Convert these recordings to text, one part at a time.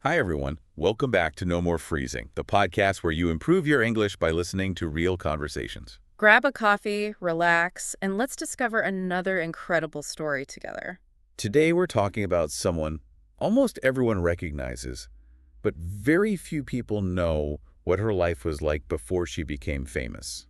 Hi, everyone. Welcome back to No More Freezing, the podcast where you improve your English by listening to real conversations. Grab a coffee, relax, and let's discover another incredible story together. Today, we're talking about someone almost everyone recognizes, but very few people know what her life was like before she became famous.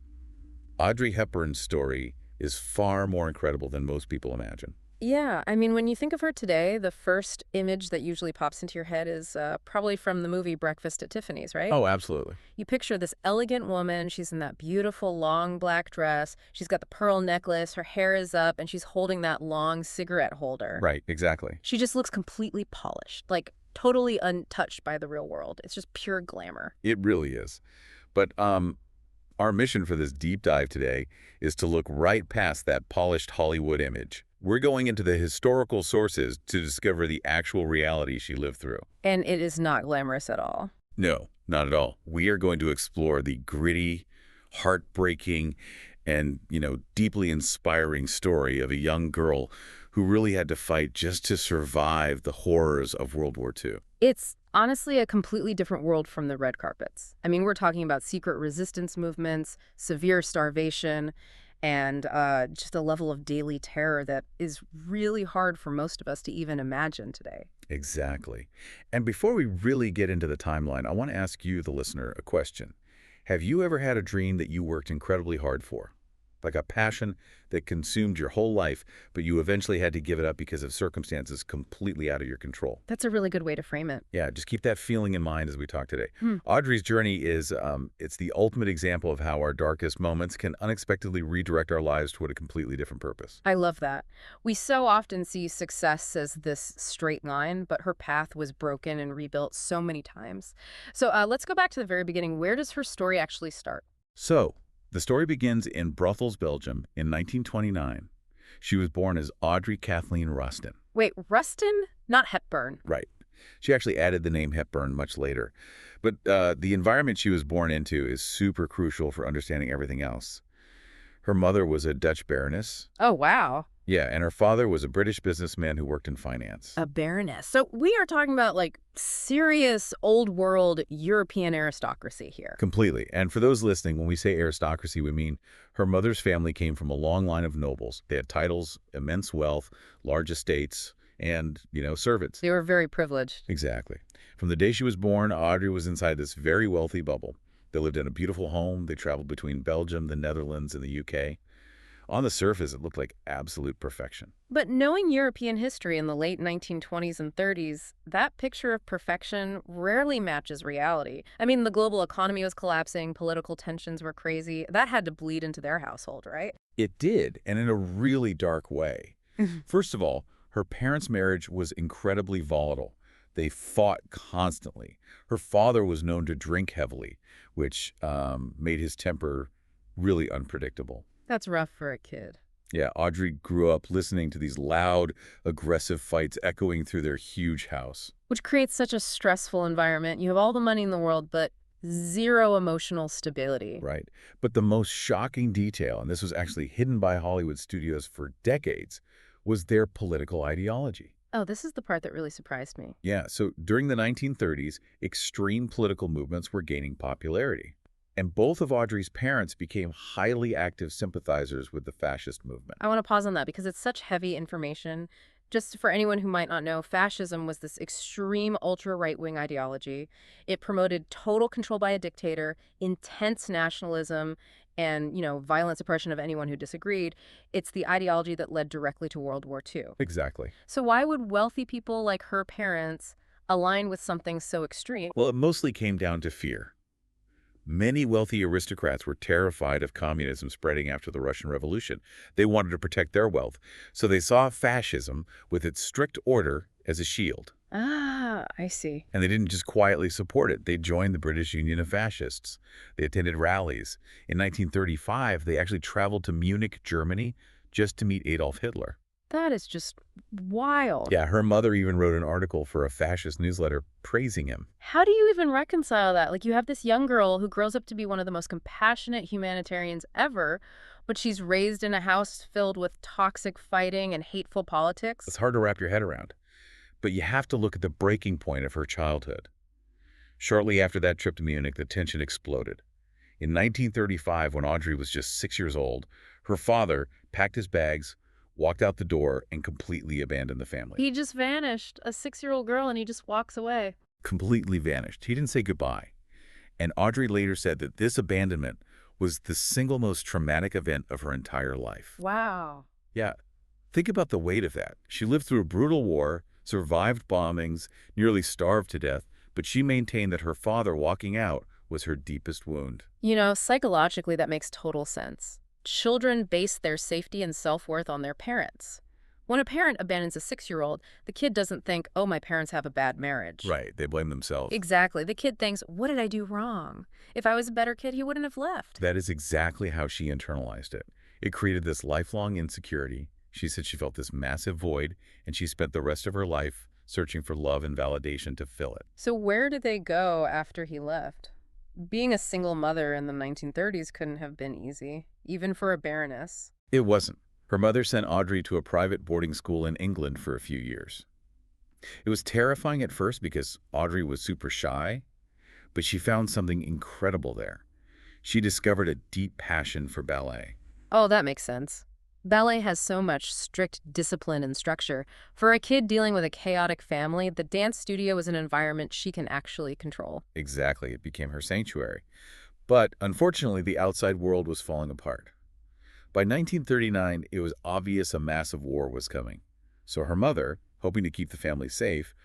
Audrey Hepburn's story is far more incredible than most people imagine. Yeah, when you think of her today, the first image that usually pops into your head is probably from the movie Breakfast at Tiffany's, right? Oh, absolutely. You picture this elegant woman. She's in that beautiful long black dress. She's got the pearl necklace. Her hair is up, and she's holding that long cigarette holder. Right, exactly. She just looks completely polished, like totally untouched by the real world. It's just pure glamour. It really is. But our mission for this deep dive today is to look right past that polished Hollywood image. We're going into the historical sources to discover the actual reality she lived through. And it is not glamorous at all. No, not at all. We are going to explore the gritty, heartbreaking, and, deeply inspiring story of a young girl who really had to fight just to survive the horrors of World War II. It's honestly a completely different world from the red carpets. We're talking about secret resistance movements, severe starvation, and just a level of daily terror that is really hard for most of us to even imagine today. Exactly. And before we really get into the timeline, I want to ask you, the listener, a question. Have you ever had a dream that you worked incredibly hard for? Like a passion that consumed your whole life, but you eventually had to give it up because of circumstances completely out of your control? That's a really good way to frame it. Yeah, just keep that feeling in mind as we talk today. Hmm. Audrey's journey is, it's the ultimate example of how our darkest moments can unexpectedly redirect our lives toward a completely different purpose. I love that. We so often see success as this straight line, but her path was broken and rebuilt so many times. So let's go back to the very beginning. Where does her story actually start? So, the story begins in Brussels, Belgium in 1929. She was born as Audrey Kathleen Rustin. Wait, Rustin? Not Hepburn. Right. She actually added the name Hepburn much later. But the environment she was born into is super crucial for understanding everything else. Her mother was a Dutch baroness. Oh, wow. Yeah, and her father was a British businessman who worked in finance. A baroness. So we are talking about serious old world European aristocracy here. Completely. And for those listening, when we say aristocracy, we mean her mother's family came from a long line of nobles. They had titles, immense wealth, large estates, and, servants. They were very privileged. Exactly. From the day she was born, Audrey was inside this very wealthy bubble. They lived in a beautiful home. They traveled between Belgium, the Netherlands, and the UK. On the surface, it looked like absolute perfection. But knowing European history in the late 1920s and 30s, that picture of perfection rarely matches reality. The global economy was collapsing, political tensions were crazy. That had to bleed into their household, right? It did, and in a really dark way. First of all, her parents' marriage was incredibly volatile. They fought constantly. Her father was known to drink heavily, which made his temper really unpredictable. That's rough for a kid. Yeah, Audrey grew up listening to these loud, aggressive fights echoing through their huge house. Which creates such a stressful environment. You have all the money in the world, but zero emotional stability. Right. But the most shocking detail, and this was actually hidden by Hollywood studios for decades, was their political ideology. Oh, this is the part that really surprised me. Yeah, so during the 1930s, extreme political movements were gaining popularity. And both of Audrey's parents became highly active sympathizers with the fascist movement. I want to pause on that because it's such heavy information. Just for anyone who might not know, fascism was this extreme ultra-right-wing ideology. It promoted total control by a dictator, intense nationalism, and, violent suppression of anyone who disagreed. It's the ideology that led directly to World War II. Exactly. So why would wealthy people like her parents align with something so extreme? Well, it mostly came down to fear. Many wealthy aristocrats were terrified of communism spreading after the Russian Revolution. They wanted to protect their wealth, so they saw fascism with its strict order as a shield. Ah, I see. And they didn't just quietly support it. They joined the British Union of Fascists. They attended rallies. In 1935, they actually traveled to Munich, Germany, just to meet Adolf Hitler. That is just wild. Yeah, her mother even wrote an article for a fascist newsletter praising him. How do you even reconcile that? You have this young girl who grows up to be one of the most compassionate humanitarians ever, but she's raised in a house filled with toxic fighting and hateful politics. It's hard to wrap your head around. But you have to look at the breaking point of her childhood. Shortly after that trip to Munich, the tension exploded. In 1935, when Audrey was just 6 years old, her father packed his bags, walked out the door, and completely abandoned the family. He just vanished, a 6-year-old girl, and he just walks away. Completely vanished. He didn't say goodbye. And Audrey later said that this abandonment was the single most traumatic event of her entire life. Wow. Yeah, think about the weight of that. She lived through a brutal war, survived bombings, nearly starved to death, but she maintained that her father walking out was her deepest wound. You know, psychologically, that makes total sense. Children base their safety and self-worth on their parents. When a parent abandons a 6-year-old, the kid doesn't think, oh, my parents have a bad marriage. Right, they blame themselves. Exactly. The kid thinks, what did I do wrong? If I was a better kid, he wouldn't have left. That is exactly how she internalized it. It created this lifelong insecurity. She said she felt this massive void, and she spent the rest of her life searching for love and validation to fill it. So where did they go after he left? Being a single mother in the 1930s couldn't have been easy, even for a baroness. It wasn't. Her mother sent Audrey to a private boarding school in England for a few years. It was terrifying at first because Audrey was super shy, but she found something incredible there. She discovered a deep passion for ballet. Oh, that makes sense. Ballet has so much strict discipline and structure. For a kid dealing with a chaotic family, the dance studio is an environment she can actually control. Exactly, it became her sanctuary. But unfortunately, the outside world was falling apart. By 1939, it was obvious a massive war was coming. So her mother, hoping to keep the family safe,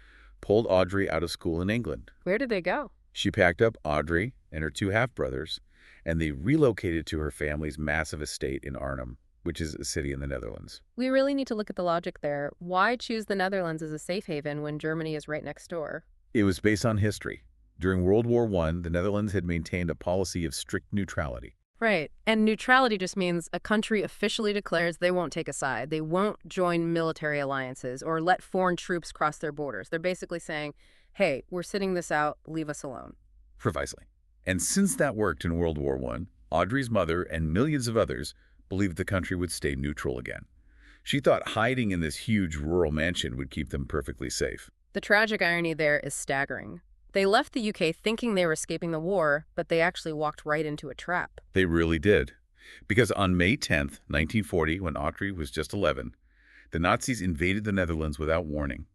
pulled Audrey out of school in England. Where did they go? She packed up Audrey and her 2 half-brothers, and they relocated to her family's massive estate in Arnhem, which is a city in the Netherlands. We really need to look at the logic there. Why choose the Netherlands as a safe haven when Germany is right next door? It was based on history. During World War I, the Netherlands had maintained a policy of strict neutrality. Right. And neutrality just means a country officially declares they won't take a side. They won't join military alliances or let foreign troops cross their borders. They're basically saying, hey, we're sitting this out, leave us alone. Precisely. And since that worked in World War I, Audrey's mother and millions of others believed the country would stay neutral again. She thought hiding in this huge rural mansion would keep them perfectly safe. The tragic irony there is staggering. They left the UK thinking they were escaping the war, but they actually walked right into a trap. They really did. Because on May 10th, 1940, when Audrey was just 11, the Nazis invaded the Netherlands without warning.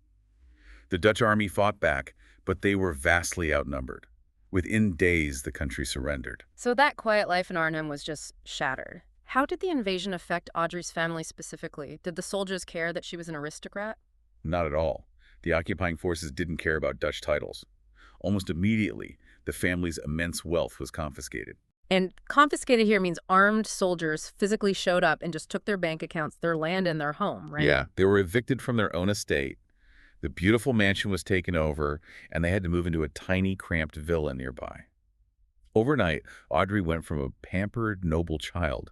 The Dutch army fought back, but they were vastly outnumbered. Within days, the country surrendered. So that quiet life in Arnhem was just shattered. How did the invasion affect Audrey's family specifically? Did the soldiers care that she was an aristocrat? Not at all. The occupying forces didn't care about Dutch titles. Almost immediately, the family's immense wealth was confiscated. And confiscated here means armed soldiers physically showed up and just took their bank accounts, their land, and their home, right? Yeah, they were evicted from their own estate. The beautiful mansion was taken over, and they had to move into a tiny, cramped villa nearby. Overnight, Audrey went from a pampered, noble child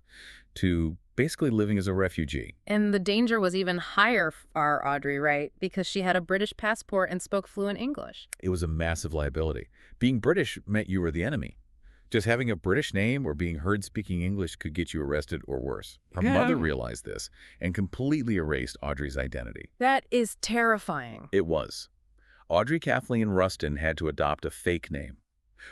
to basically living as a refugee. And the danger was even higher for Audrey, right? Because she had a British passport and spoke fluent English. It was a massive liability. Being British meant you were the enemy. Just having a British name or being heard speaking English could get you arrested or worse. Her mother realized this and completely erased Audrey's identity. That is terrifying. It was. Audrey Kathleen Rustin had to adopt a fake name.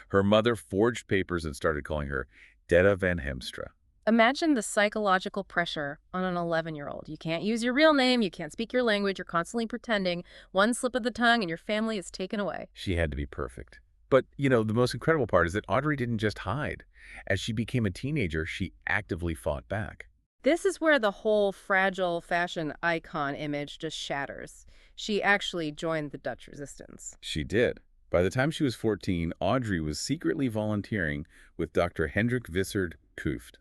Her mother forged papers and started calling her Detta van Hemstra. Imagine the psychological pressure on an 11-year-old. You can't use your real name, you can't speak your language, you're constantly pretending. One slip of the tongue and your family is taken away. She had to be perfect. But, the most incredible part is that Audrey didn't just hide. As she became a teenager, she actively fought back. This is where the whole fragile fashion icon image just shatters. She actually joined the Dutch resistance. She did. By the time she was 14, Audrey was secretly volunteering with Dr. Hendrik Wissert Kuft.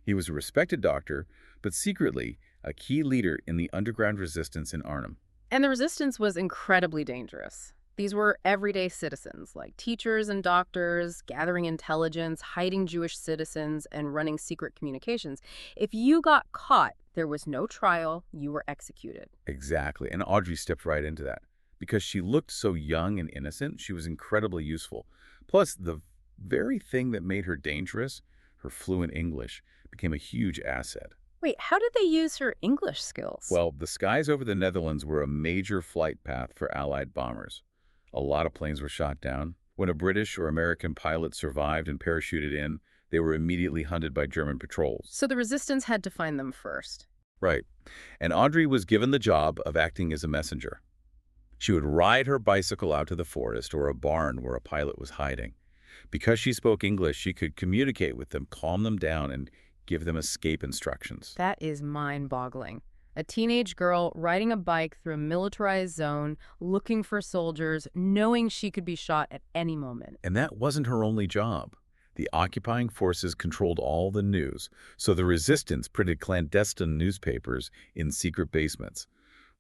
He was a respected doctor, but secretly a key leader in the underground resistance in Arnhem. And the resistance was incredibly dangerous. These were everyday citizens, like teachers and doctors, gathering intelligence, hiding Jewish citizens, and running secret communications. If you got caught, there was no trial, you were executed. Exactly, and Audrey stepped right into that. Because she looked so young and innocent, she was incredibly useful. Plus, the very thing that made her dangerous, her fluent English, became a huge asset. Wait, how did they use her English skills? Well, the skies over the Netherlands were a major flight path for Allied bombers. A lot of planes were shot down. When a British or American pilot survived and parachuted in, they were immediately hunted by German patrols. So the resistance had to find them first. Right. And Audrey was given the job of acting as a messenger. She would ride her bicycle out to the forest or a barn where a pilot was hiding. Because she spoke English, she could communicate with them, calm them down, and give them escape instructions. That is mind-boggling. A teenage girl riding a bike through a militarized zone, looking for soldiers, knowing she could be shot at any moment. And that wasn't her only job. The occupying forces controlled all the news, so the resistance printed clandestine newspapers in secret basements.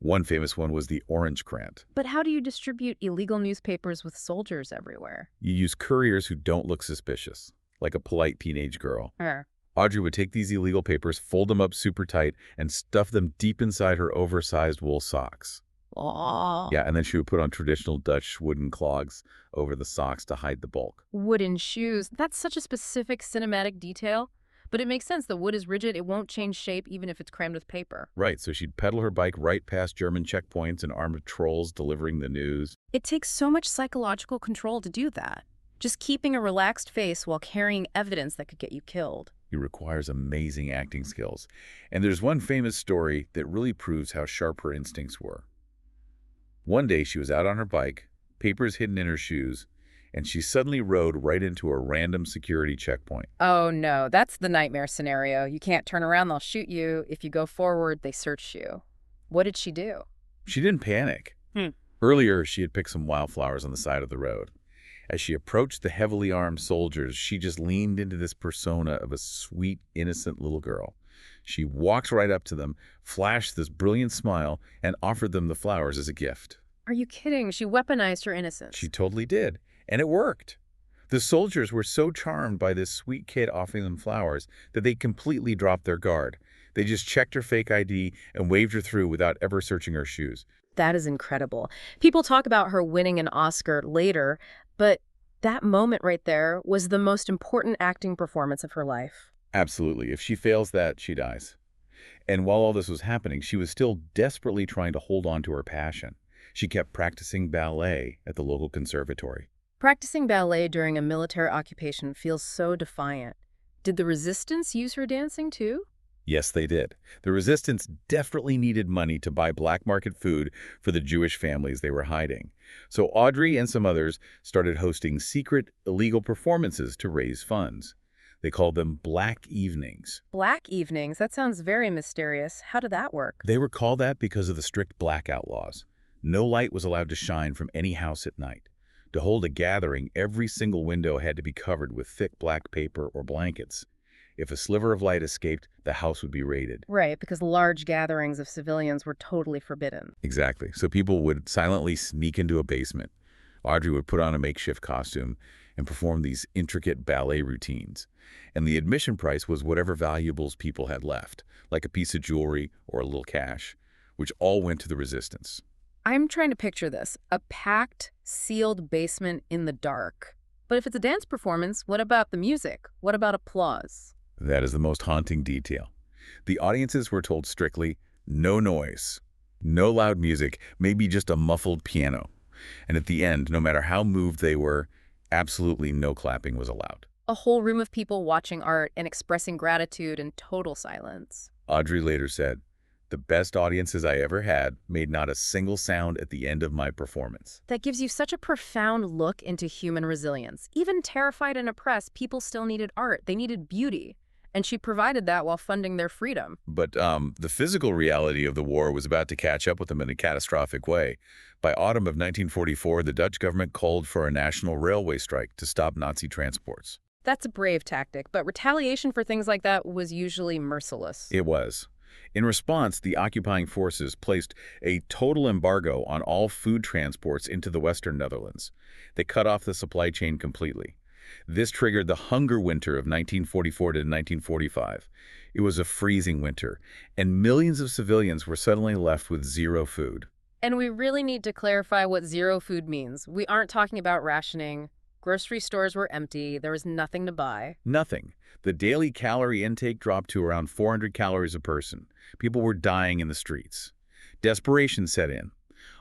One famous one was the Orange Krant. But how do you distribute illegal newspapers with soldiers everywhere? You use couriers who don't look suspicious, like a polite teenage girl. Er. Audrey would take these illegal papers, fold them up super tight, and stuff them deep inside her oversized wool socks. Oh. Yeah, and then she would put on traditional Dutch wooden clogs over the socks to hide the bulk. Wooden shoes. That's such a specific cinematic detail. But it makes sense. The wood is rigid. It won't change shape even if it's crammed with paper. Right, so she'd pedal her bike right past German checkpoints and armed trolls delivering the news. It takes so much psychological control to do that. Just keeping a relaxed face while carrying evidence that could get you killed. It requires amazing acting skills. And there's one famous story that really proves how sharp her instincts were. One day she was out on her bike, papers hidden in her shoes, and she suddenly rode right into a random security checkpoint. Oh no, that's the nightmare scenario. You can't turn around, they'll shoot you. If you go forward, they search you. What did she do? She didn't panic. Earlier, she had picked some wildflowers on the side of the road. As she approached the heavily armed soldiers, she just leaned into this persona of a sweet, innocent little girl. She walked right up to them, flashed this brilliant smile, and offered them the flowers as a gift. Are you kidding? She weaponized her innocence. She totally did, and it worked. The soldiers were so charmed by this sweet kid offering them flowers that they completely dropped their guard. They just checked her fake ID and waved her through without ever searching her shoes. That is incredible. People talk about her winning an Oscar later, but that moment right there was the most important acting performance of her life. Absolutely. If she fails that, she dies. And while all this was happening, she was still desperately trying to hold on to her passion. She kept practicing ballet at the local conservatory. Practicing ballet during a military occupation feels so defiant. Did the resistance use her dancing too? Yes, they did. The resistance desperately needed money to buy black market food for the Jewish families they were hiding. So Audrey and some others started hosting secret, illegal performances to raise funds. They called them Black Evenings. Black evenings? That sounds very mysterious. How did that work? They were called that because of the strict blackout laws. No light was allowed to shine from any house at night. To hold a gathering, every single window had to be covered with thick black paper or blankets. If a sliver of light escaped, the house would be raided. Right, because large gatherings of civilians were totally forbidden. Exactly. So people would silently sneak into a basement. Audrey would put on a makeshift costume and perform these intricate ballet routines. And the admission price was whatever valuables people had left, like a piece of jewelry or a little cash, which all went to the resistance. I'm trying to picture this. A packed, sealed basement in the dark. But if it's a dance performance, what about the music? What about applause? That is the most haunting detail. The audiences were told strictly, no noise, no loud music, maybe just a muffled piano. And at the end, no matter how moved they were, absolutely no clapping was allowed. A whole room of people watching art and expressing gratitude in total silence. Audrey later said, "The best audiences I ever had made not a single sound at the end of my performance." That gives you such a profound look into human resilience. Even terrified and oppressed, people still needed art. They needed beauty. And she provided that while funding their freedom. But the physical reality of the war was about to catch up with them in a catastrophic way. By autumn of 1944, the Dutch government called for a national railway strike to stop Nazi transports. That's a brave tactic, but retaliation for things like that was usually merciless. It was. In response, the occupying forces placed a total embargo on all food transports into the Western Netherlands. They cut off the supply chain completely. This triggered the hunger winter of 1944 to 1945. It was a freezing winter, and millions of civilians were suddenly left with zero food. And we really need to clarify what zero food means. We aren't talking about rationing. Grocery stores were empty. There was nothing to buy. Nothing. The daily calorie intake dropped to around 400 calories a person. People were dying in the streets. Desperation set in.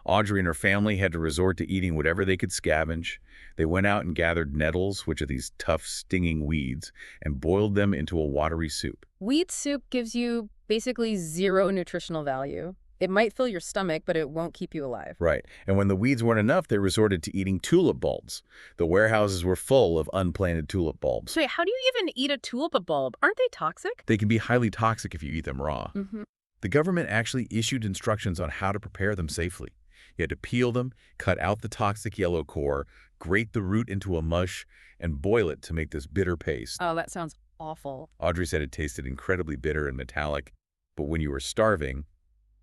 Audrey and her family had to resort to eating whatever they could scavenge. They went out and gathered nettles, which are these tough, stinging weeds, and boiled them into a watery soup. Weed soup gives you basically zero nutritional value. It might fill your stomach, but it won't keep you alive. Right. And when the weeds weren't enough, they resorted to eating tulip bulbs. The warehouses were full of unplanted tulip bulbs. So wait, how do you even eat a tulip bulb? Aren't they toxic? They can be highly toxic if you eat them raw. Mm-hmm. The government actually issued instructions on how to prepare them safely. You had to peel them, cut out the toxic yellow core, grate the root into a mush, and boil it to make this bitter paste. Oh, that sounds awful. Audrey said it tasted incredibly bitter and metallic, but when you were starving,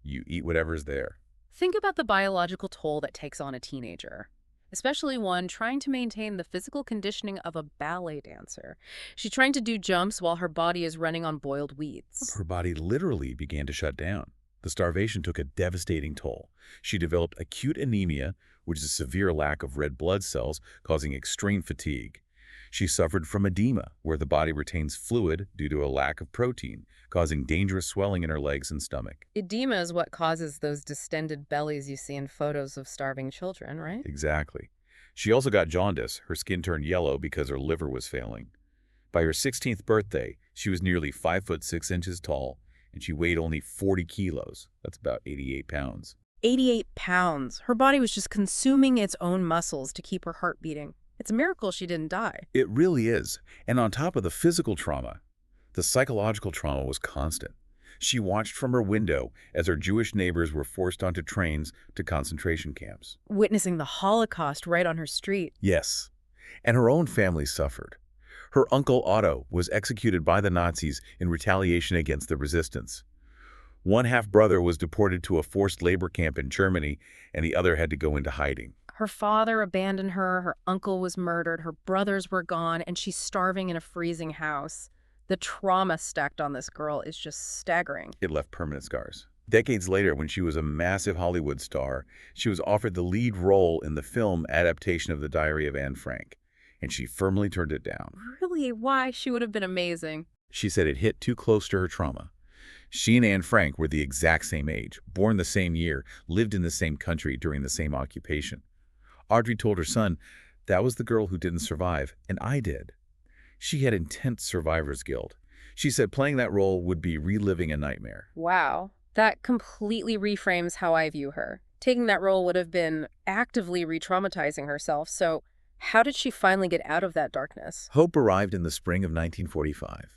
you eat whatever's there. Think about the biological toll that takes on a teenager, especially one trying to maintain the physical conditioning of a ballet dancer. She's trying to do jumps while her body is running on boiled weeds. Her body literally began to shut down. The starvation took a devastating toll. She developed acute anemia, which is a severe lack of red blood cells causing extreme fatigue. She suffered from edema, where the body retains fluid due to a lack of protein, causing dangerous swelling in her legs and stomach. Edema is what causes those distended bellies you see in photos of starving children, right? Exactly. She also got jaundice. Her skin turned yellow because her liver was failing. By her 16th birthday, she was nearly 5'6" tall, and she weighed only 40 kilos. That's about 88 pounds. 88 pounds. Her body was just consuming its own muscles to keep her heart beating. It's a miracle she didn't die. It really is. And on top of the physical trauma, the psychological trauma was constant. She watched from her window as her Jewish neighbors were forced onto trains to concentration camps. Witnessing the Holocaust right on her street. Yes, and her own family suffered. Her uncle Otto was executed by the Nazis in retaliation against the resistance. One half-brother was deported to a forced labor camp in Germany, and the other had to go into hiding. Her father abandoned her, her uncle was murdered, her brothers were gone, and she's starving in a freezing house. The trauma stacked on this girl is just staggering. It left permanent scars. Decades later, when she was a massive Hollywood star, she was offered the lead role in the film adaptation of The Diary of Anne Frank, and she firmly turned it down. Really? Why? She would have been amazing. She said it hit too close to her trauma. She and Anne Frank were the exact same age, born the same year, lived in the same country during the same occupation. Audrey told her son, "That was the girl who didn't survive, and I did." She had intense survivor's guilt. She said playing that role would be reliving a nightmare. Wow. That completely reframes how I view her. Taking that role would have been actively re-traumatizing herself, so how did she finally get out of that darkness? Hope arrived in the spring of 1945.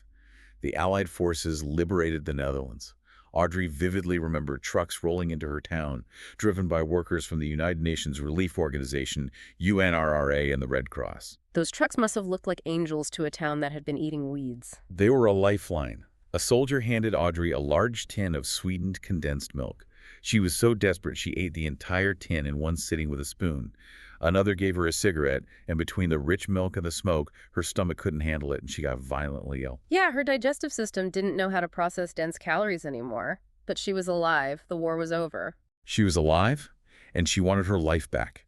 The Allied forces liberated the Netherlands. Audrey vividly remembered trucks rolling into her town, driven by workers from the United Nations Relief Organization, UNRRA, and the Red Cross. Those trucks must have looked like angels to a town that had been eating weeds. They were a lifeline. A soldier handed Audrey a large tin of sweetened condensed milk. She was so desperate she ate the entire tin in one sitting with a spoon. Another gave her a cigarette, and between the rich milk and the smoke, her stomach couldn't handle it, and she got violently ill. Yeah, her digestive system didn't know how to process dense calories anymore. But she was alive. The war was over. She was alive, and she wanted her life back.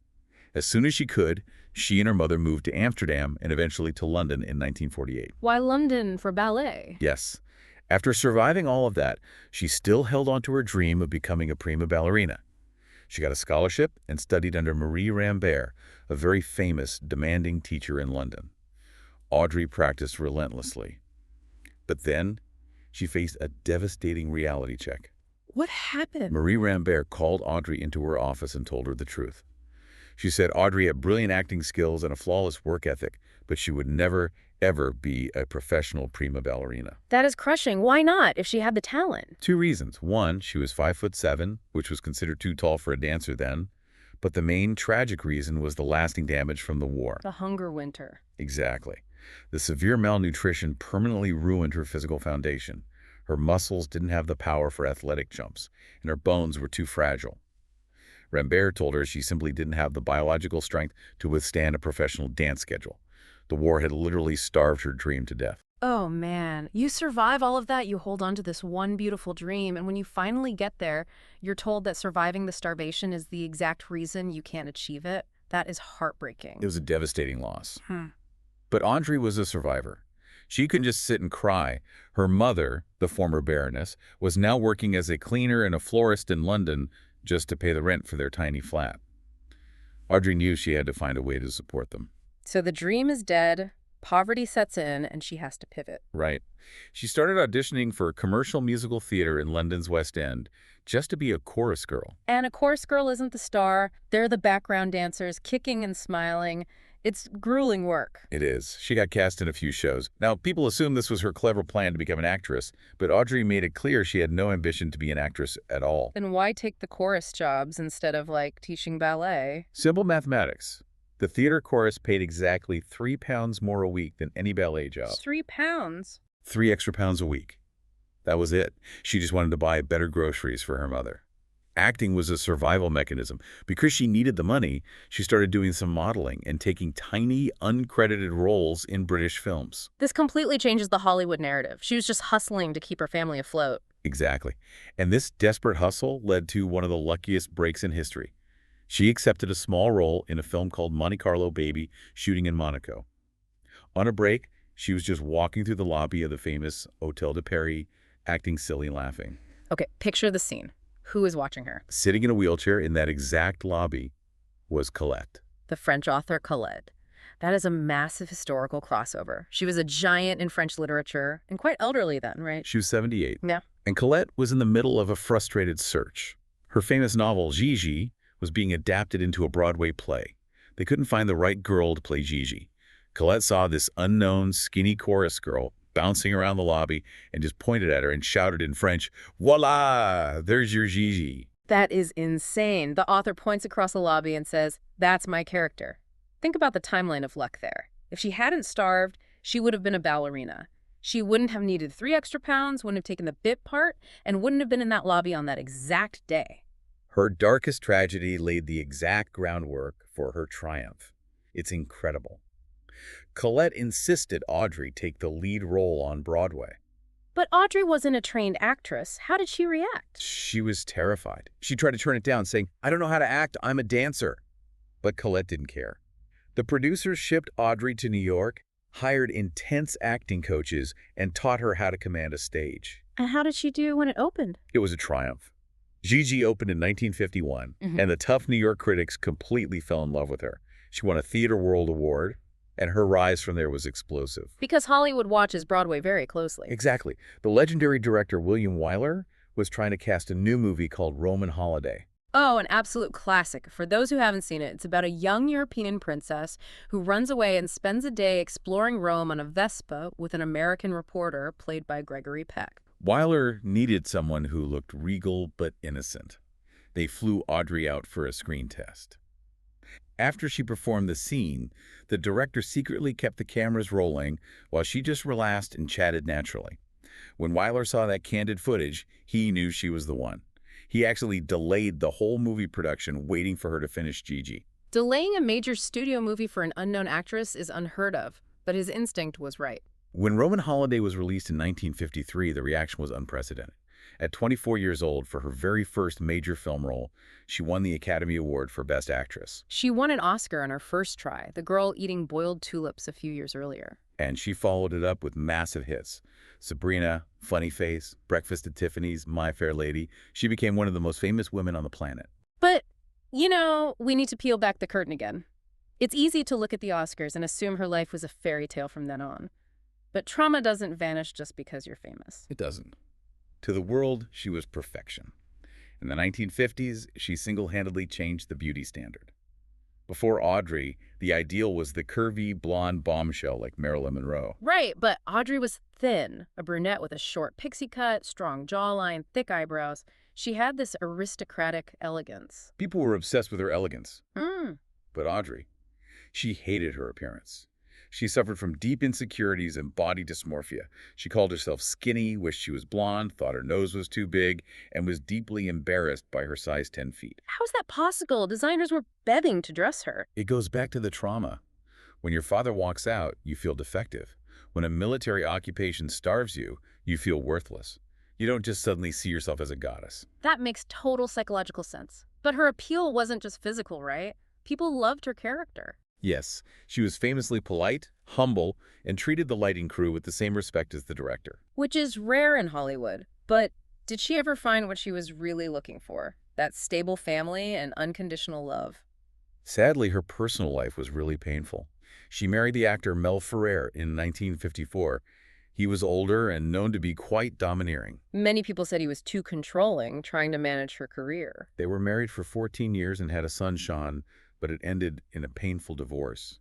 As soon as she could, she and her mother moved to Amsterdam and eventually to London in 1948. Why London for ballet? Yes. After surviving all of that, she still held on to her dream of becoming a prima ballerina. She got a scholarship and studied under Marie Rambert, a very famous, demanding teacher in London. Audrey practiced relentlessly. But then, she faced a devastating reality check. What happened? Marie Rambert called Audrey into her office and told her the truth. She said Audrey had brilliant acting skills and a flawless work ethic, but she would never, ever be a professional prima ballerina. That is crushing. Why not, if she had the talent? Two reasons. One, she was 5'7", which was considered too tall for a dancer then. But the main tragic reason was the lasting damage from the war. The hunger winter. Exactly. The severe malnutrition permanently ruined her physical foundation. Her muscles didn't have the power for athletic jumps, and her bones were too fragile. Rambert told her she simply didn't have the biological strength to withstand a professional dance schedule. The war had literally starved her dream to death. Oh, man. You survive all of that, you hold on to this one beautiful dream, and when you finally get there, you're told that surviving the starvation is the exact reason you can't achieve it. That is It heartbreaking. was a devastating loss. Hmm. But Audrey was a survivor. She couldn't just sit and cry. Her mother, the former Baroness, was now working as a cleaner and a florist in London just to pay the rent for their tiny flat. Audrey knew she had to find a way to support them. So the dream is dead, poverty sets in, and she has to pivot. Right. She started auditioning for commercial musical theater in London's West End just to be a chorus girl. And a chorus girl isn't the star. They're the background dancers, kicking and smiling. It's grueling work. It is. She got cast in a few shows. Now, people assume this was her clever plan to become an actress, but Audrey made it clear she had no ambition to be an actress at all. Then why take the chorus jobs instead of, like, teaching ballet? Simple mathematics. The theater chorus paid exactly £3 more a week than any ballet job. £3? 3 extra pounds a week. That was it. She just wanted to buy better groceries for her mother. Acting was a survival mechanism. Because she needed the money, she started doing some modeling and taking tiny, uncredited roles in British films. This completely changes the Hollywood narrative. She was just hustling to keep her family afloat. Exactly. And this desperate hustle led to one of the luckiest breaks in history. She accepted a small role in a film called Monte Carlo Baby, shooting in Monaco. On a break, she was just walking through the lobby of the famous Hôtel de Paris, acting silly and laughing. Okay, picture the scene. Who is watching her? Sitting in a wheelchair in that exact lobby was Colette. The French author Colette. That is a massive historical crossover. She was a giant in French literature and quite elderly then, right? She was 78. Yeah. And Colette was in the middle of a frustrated search. Her famous novel, Gigi, was being adapted into a Broadway play. They couldn't find the right girl to play Gigi. Colette saw this unknown, skinny chorus girl bouncing around the lobby and just pointed at her and shouted in French, "Voila! There's your Gigi." That is insane. The author points across the lobby and says, "That's my character." Think about the timeline of luck there. If she hadn't starved, she would have been a ballerina. She wouldn't have needed 3 extra pounds, wouldn't have taken the bit part, and wouldn't have been in that lobby on that exact day. Her darkest tragedy laid the exact groundwork for her triumph. It's incredible. Colette insisted Audrey take the lead role on Broadway. But Audrey wasn't a trained actress. How did she react? She was terrified. She tried to turn it down, saying, "I don't know how to act, I'm a dancer." But Colette didn't care. The producers shipped Audrey to New York, hired intense acting coaches, and taught her how to command a stage. And how did she do when it opened? It was a triumph. Gigi opened in 1951, and the tough New York critics completely fell in love with her. She won a Theatre World Award, and her rise from there was explosive. Because Hollywood watches Broadway very closely. Exactly. The legendary director William Wyler was trying to cast a new movie called Roman Holiday. Oh, an absolute classic. For those who haven't seen it, it's about a young European princess who runs away and spends a day exploring Rome on a Vespa with an American reporter played by Gregory Peck. Wyler needed someone who looked regal but innocent. They flew Audrey out for a screen test. After she performed the scene, the director secretly kept the cameras rolling while she just relaxed and chatted naturally. When Wyler saw that candid footage, he knew she was the one. He actually delayed the whole movie production waiting for her to finish Gigi. Delaying a major studio movie for an unknown actress is unheard of, but his instinct was right. When Roman Holiday was released in 1953, the reaction was unprecedented. At 24 years old, for her very first major film role, she won the Academy Award for Best Actress. She won an Oscar on her first try, the girl eating boiled tulips a few years earlier. And she followed it up with massive hits. Sabrina, Funny Face, Breakfast at Tiffany's, My Fair Lady. She became one of the most famous women on the planet. But, you know, we need to peel back the curtain again. It's easy to look at the Oscars and assume her life was a fairy tale from then on. But trauma doesn't vanish just because you're famous. It doesn't. To the world, she was perfection. In the 1950s, she single-handedly changed the beauty standard. Before Audrey, the ideal was the curvy, blonde bombshell like Marilyn Monroe. Right, but Audrey was thin, a brunette with a short pixie cut, strong jawline, thick eyebrows. She had this aristocratic elegance. People were obsessed with her elegance. Mm. But Audrey, she hated her appearance. She suffered from deep insecurities and body dysmorphia. She called herself skinny, wished she was blonde, thought her nose was too big, and was deeply embarrassed by her size 10 feet. How is that possible? Designers were begging to dress her. It goes back to the trauma. When your father walks out, you feel defective. When a military occupation starves you, you feel worthless. You don't just suddenly see yourself as a goddess. That makes total psychological sense. But her appeal wasn't just physical, right? People loved her character. Yes, she was famously polite, humble, and treated the lighting crew with the same respect as the director. Which is rare in Hollywood. But did she ever find what she was really looking for? That stable family and unconditional love. Sadly, her personal life was really painful. She married the actor Mel Ferrer in 1954. He was older and known to be quite domineering. Many people said he was too controlling, trying to manage her career. They were married for 14 years and had a son, Sean, but it ended in a painful divorce.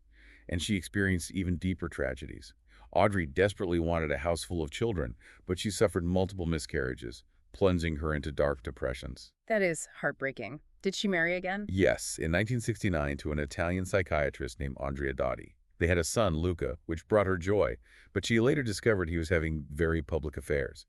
And she experienced even deeper tragedies. Audrey desperately wanted a house full of children, but she suffered multiple miscarriages, plunging her into dark depressions. That is heartbreaking. Did she marry again? Yes, in 1969 to an Italian psychiatrist named Andrea Dotti. They had a son, Luca, which brought her joy, but she later discovered he was having very public affairs.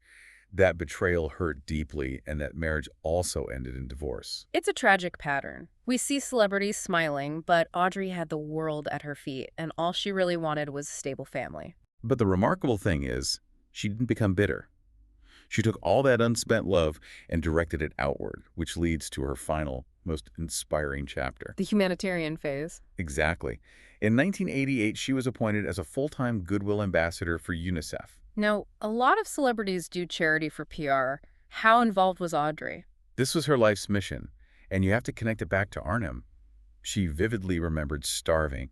That betrayal hurt deeply, and that marriage also ended in divorce. It's a tragic pattern. We see celebrities smiling, but Audrey had the world at her feet, and all she really wanted was a stable family. But the remarkable thing is, she didn't become bitter. She took all that unspent love and directed it outward, which leads to her final, most inspiring chapter. The humanitarian phase. Exactly. In 1988, she was appointed as a full-time Goodwill Ambassador for UNICEF. Now, a lot of celebrities do charity for PR. How involved was Audrey? This was her life's mission, and you have to connect it back to Arnhem. She vividly remembered starving,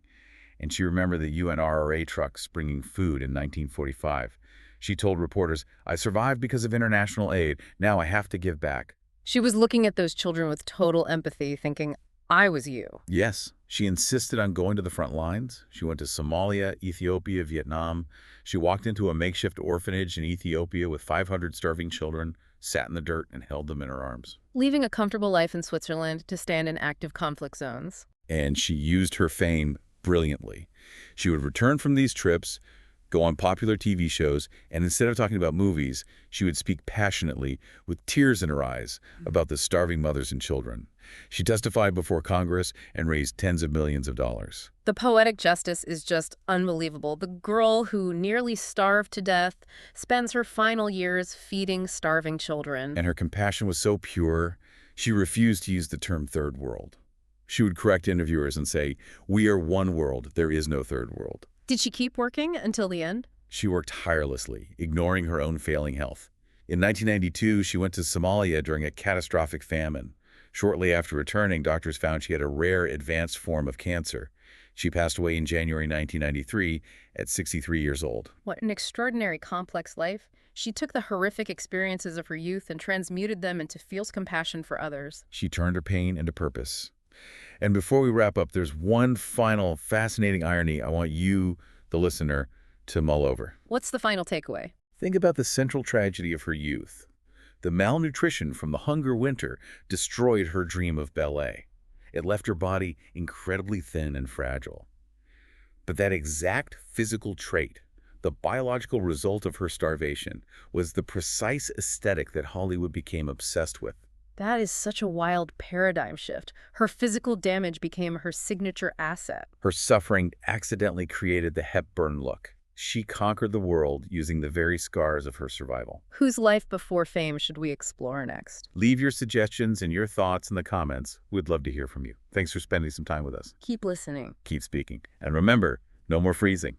and she remembered the UNRRA trucks bringing food in 1945. She told reporters, "I survived because of international aid. Now I have to give back." She was looking at those children with total empathy, thinking, I was you. Yes, she insisted on going to the front lines. She went to Somalia, Ethiopia, Vietnam. She walked into a makeshift orphanage in Ethiopia with 500 starving children, sat in the dirt, and held them in her arms. Leaving a comfortable life in Switzerland to stand in active conflict zones. And she used her fame brilliantly. She would return from these trips, go on popular TV shows, and instead of talking about movies, she would speak passionately, with tears in her eyes, about the starving mothers and children. She testified before Congress and raised tens of millions of dollars. The poetic justice is just unbelievable. The girl who nearly starved to death spends her final years feeding starving children. And her compassion was so pure, she refused to use the term third world. She would correct interviewers and say, "We are one world, there is no third world." Did she keep working until the end? She worked tirelessly, ignoring her own failing health. In 1992, she went to Somalia during a catastrophic famine. Shortly after returning, doctors found she had a rare advanced form of cancer. She passed away in January 1993 at 63 years old. What an extraordinary complex life. She took the horrific experiences of her youth and transmuted them into fierce compassion for others. She turned her pain into purpose. And before we wrap up, there's one final fascinating irony I want you, the listener, to mull over. What's the final takeaway? Think about the central tragedy of her youth. The malnutrition from the hunger winter destroyed her dream of ballet. It left her body incredibly thin and fragile. But that exact physical trait, the biological result of her starvation, was the precise aesthetic that Hollywood became obsessed with. That is such a wild paradigm shift. Her physical damage became her signature asset. Her suffering accidentally created the Hepburn look. She conquered the world using the very scars of her survival. Whose life before fame should we explore next? Leave your suggestions and your thoughts in the comments. We'd love to hear from you. Thanks for spending some time with us. Keep listening. Keep speaking. And remember, no more freezing.